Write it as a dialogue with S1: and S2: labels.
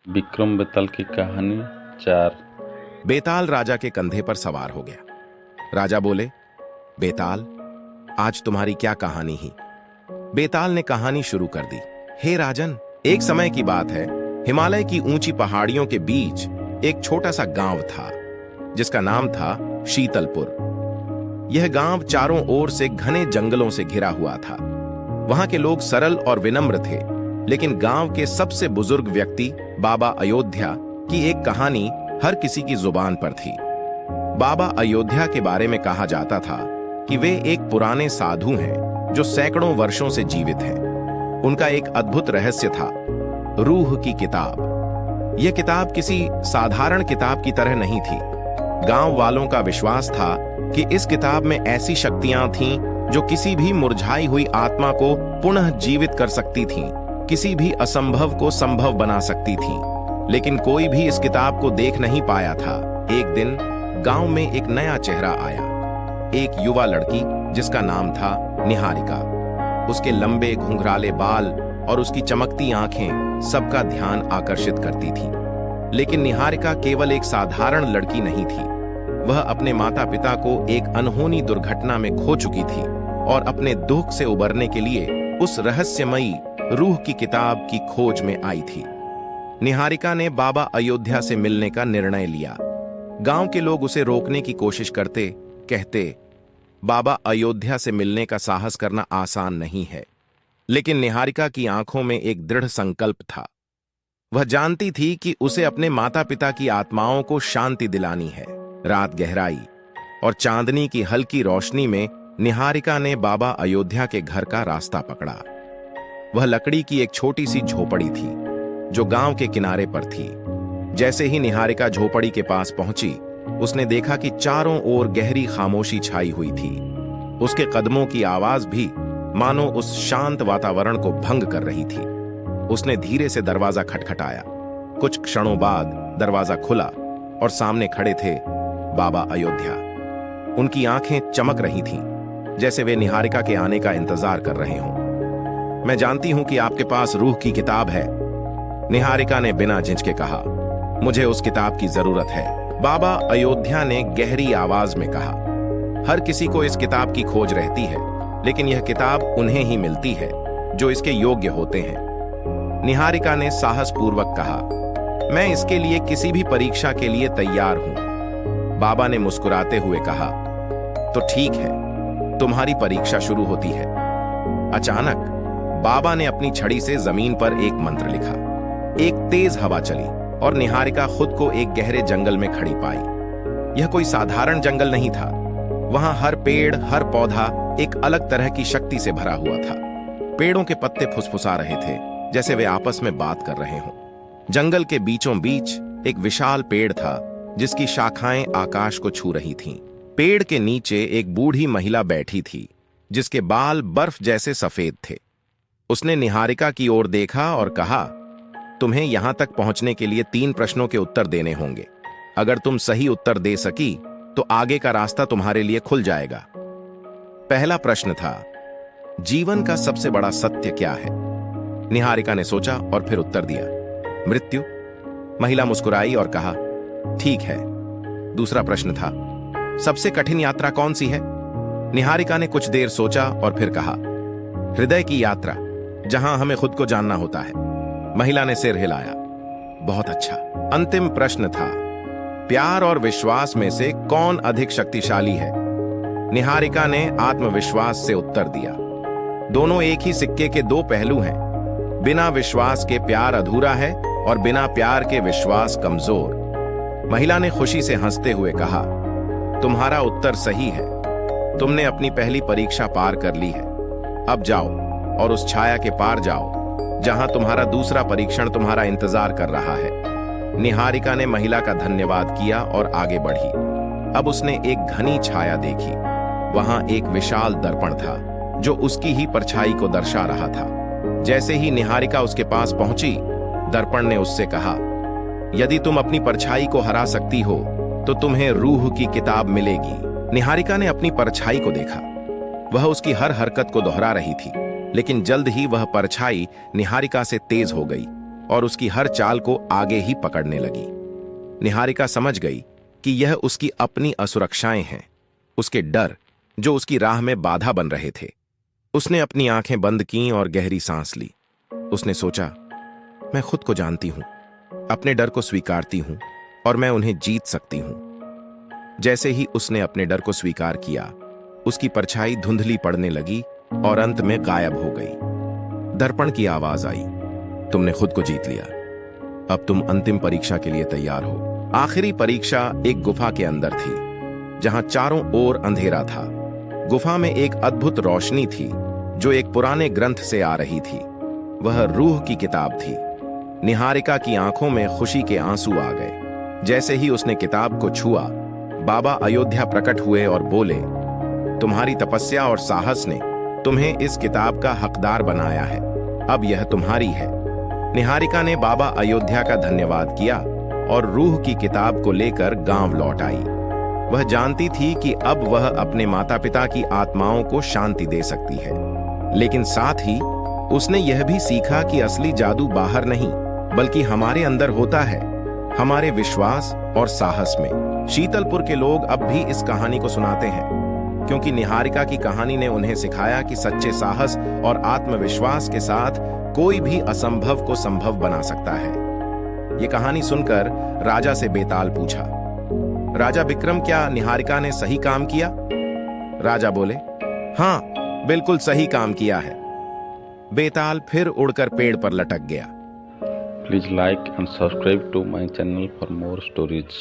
S1: विक्रम बेताल की कहानी 4।
S2: बेताल राजा के कंधे पर सवार हो गया। राजा बोले, बेताल, आज तुम्हारी क्या कहानी ही। बेताल ने कहानी शुरू कर दी। हे राजन, एक समय की बात है, हिमालय की ऊंची पहाड़ियों के बीच एक छोटा सा गांव था जिसका नाम था शीतलपुर। यह गांव चारों ओर से घने जंगलों से घिरा हुआ था। वहां के लोग सरल और विनम्र थे, लेकिन गांव के सबसे बुजुर्ग व्यक्ति बाबा अयोध्या की एक कहानी हर किसी की जुबान पर थी। बाबा अयोध्या के बारे में कहा जाता था कि वे एक पुराने साधु हैं जो सैकड़ों वर्षों से जीवित हैं। उनका एक अद्भुत रहस्य था, रूह की किताब। यह किताब किसी साधारण किताब की तरह नहीं थी। गांव वालों का विश्वास था कि इस किताब में ऐसी शक्तियां थीं जो किसी भी मुरझाई हुई आत्मा को पुनः जीवित कर सकती थीं, किसी भी असंभव को संभव बना सकती थीं। लेकिन कोई भी इस किताब को देख नहीं पाया था। एक दिन गांव में एक नया चेहरा आया, एक युवा लड़की जिसका नाम था निहारिका। उसके लंबे घुंघराले बाल और उसकी चमकती आंखें सबका ध्यान आकर्षित करती थीं। लेकिन निहारिका केवल एक साधारण लड़की नहीं थी। वह अपने माता पिता को एक अनहोनी दुर्घटना में खो चुकी थी और अपने दुख से उबरने के लिए उस रहस्यमयी रूह की किताब की खोज में आई थी। निहारिका ने बाबा अयोध्या से मिलने का निर्णय लिया। गांव के लोग उसे रोकने की कोशिश करते, कहते, बाबा अयोध्या से मिलने का साहस करना आसान नहीं है। लेकिन निहारिका की आंखों में एक दृढ़ संकल्प था। वह जानती थी कि उसे अपने माता पिता की आत्माओं को शांति दिलानी है। रात गहराई और चांदनी की हल्की रोशनी में निहारिका ने बाबा अयोध्या के घर का रास्ता पकड़ा। वह लकड़ी की एक छोटी सी झोपड़ी थी जो गांव के किनारे पर थी। जैसे ही निहारिका झोपड़ी के पास पहुंची, उसने देखा कि चारों ओर गहरी खामोशी छाई हुई थी। उसके कदमों की आवाज भी मानो उस शांत वातावरण को भंग कर रही थी। उसने धीरे से दरवाजा खटखटाया। कुछ क्षणों बाद दरवाजा खुला और सामने खड़े थे बाबा अयोध्या। उनकी आंखें चमक रही थीं, जैसे वे निहारिका के आने का इंतजार कर रहे हों। मैं जानती हूं कि आपके पास रूह की किताब है, निहारिका ने बिना झिझके कहा। मुझे उस किताब की जरूरत है, बाबा अयोध्या ने गहरी आवाज में कहा। हर किसी को इस किताब की खोज रहती है, लेकिन यह किताब उन्हें ही मिलती है जो इसके योग्य होते हैं। निहारिका ने साहसपूर्वक कहा, मैं इसके लिए किसी भी परीक्षा के लिए तैयार हूं। बाबा ने मुस्कुराते हुए कहा, तो ठीक है, तुम्हारी परीक्षा शुरू होती है। अचानक बाबा ने अपनी छड़ी से जमीन पर एक मंत्र लिखा। एक तेज हवा चली और निहारिका खुद को एक गहरे जंगल में खड़ी पाई। यह कोई साधारण जंगल नहीं था। वहां हर पेड़, हर पौधा एक अलग तरह की शक्ति से भरा हुआ था। पेड़ों के पत्ते फुसफुसा रहे थे, जैसे वे आपस में बात कर रहे हों। जंगल के बीचों बीच एक विशाल पेड़ था जिसकी शाखाएं आकाश को छू रही थीं। पेड़ के नीचे एक बूढ़ी महिला बैठी थी जिसके बाल बर्फ जैसे सफेद थे। उसने निहारिका की ओर देखा और कहा, तुम्हें यहां तक पहुंचने के लिए 3 प्रश्नों के उत्तर देने होंगे। अगर तुम सही उत्तर दे सकी तो आगे का रास्ता तुम्हारे लिए खुल जाएगा। पहला प्रश्न था, जीवन का सबसे बड़ा सत्य क्या है? निहारिका ने सोचा और फिर उत्तर दिया, मृत्यु। महिला मुस्कुराई और कहा, ठीक है। दूसरा प्रश्न था, सबसे कठिन यात्रा कौन सी है? निहारिका ने कुछ देर सोचा और फिर कहा, हृदय की यात्रा, जहां हमें खुद को जानना होता है। महिला ने सिर हिलाया, बहुत अच्छा। अंतिम प्रश्न था, प्यार और विश्वास में से कौन अधिक शक्तिशाली है? निहारिका ने आत्मविश्वास से उत्तर दिया, दोनों एक ही सिक्के के 2 पहलू हैं। बिना विश्वास के प्यार अधूरा है और बिना प्यार के विश्वास कमजोर। महिला ने खुशी से हंसते हुए कहा, तुम्हारा उत्तर सही है। तुमने अपनी पहली परीक्षा पार कर ली है। अब जाओ और उस छाया के पार जाओ जहां तुम्हारा दूसरा परीक्षण तुम्हारा इंतजार कर रहा है। निहारिका ने महिला का धन्यवाद किया और आगे बढ़ी। अब उसने एक घनी छाया देखी। वहां एक विशाल दर्पण था जो उसकी ही परछाई को दर्शा रहा था। जैसे ही निहारिका उसके पास पहुंची, दर्पण ने उससे कहा, यदि तुम अपनी परछाई को हरा सकती हो तो तुम्हें रूह की किताब मिलेगी। निहारिका ने अपनी परछाई को देखा। वह उसकी हर हरकत को दोहरा रही थी, लेकिन जल्द ही वह परछाई निहारिका से तेज हो गई। और उसकी हर चाल को आगे ही पकड़ने लगी। निहारिका समझ गई कि यह उसकी अपनी असुरक्षाएं हैं, उसके डर जो उसकी राह में बाधा बन रहे थे। उसने अपनी आंखें बंद कीं और गहरी सांस ली। उसने सोचा, मैं खुद को जानती हूं, अपने डर को स्वीकारती हूं और मैं उन्हें जीत सकती हूं। जैसे ही उसने अपने डर को स्वीकार किया, उसकी परछाई धुंधली पड़ने लगी और अंत में गायब हो गई। दर्पण की आवाज आई, तुमने खुद को जीत लिया, अब तुम अंतिम परीक्षा के लिए तैयार हो। आखिरी परीक्षा एक गुफा के अंदर थी, जहां चारों ओर अंधेरा था। गुफा में एक अद्भुत रोशनी थी जो एक पुराने ग्रंथ से आ रही थी। वह रूह की किताब थी। निहारिका की आंखों में खुशी के आंसू आ गए। जैसे ही उसने किताब को छुआ, बाबा अयोध्या प्रकट हुए और बोले, तुम्हारी तपस्या और साहस ने तुम्हें इस किताब का हकदार बनाया है, अब यह तुम्हारी है। निहारिका ने बाबा अयोध्या का धन्यवाद किया और रूह की किताब को लेकर गांव लौट आई। वह जानती थी कि अब वह अपने माता पिता की आत्माओं को शांति दे सकती है, लेकिन साथ ही उसने यह भी सीखा कि असली जादू बाहर नहीं बल्कि हमारे अंदर होता है, हमारे विश्वास और साहस में। शीतलपुर के लोग अब भी इस कहानी को सुनाते हैं, क्योंकि निहारिका की कहानी ने उन्हें सिखाया कि सच्चे साहस और आत्मविश्वास के साथ कोई भी असंभव को संभव बना सकता है। यह कहानी सुनकर राजा से बेताल पूछा, राजा विक्रम, क्या निहारिका ने सही काम किया? राजा बोले, हां, बिल्कुल सही काम किया है। बेताल फिर उड़कर पेड़ पर लटक गया।
S1: Please like and subscribe to my channel for more stories.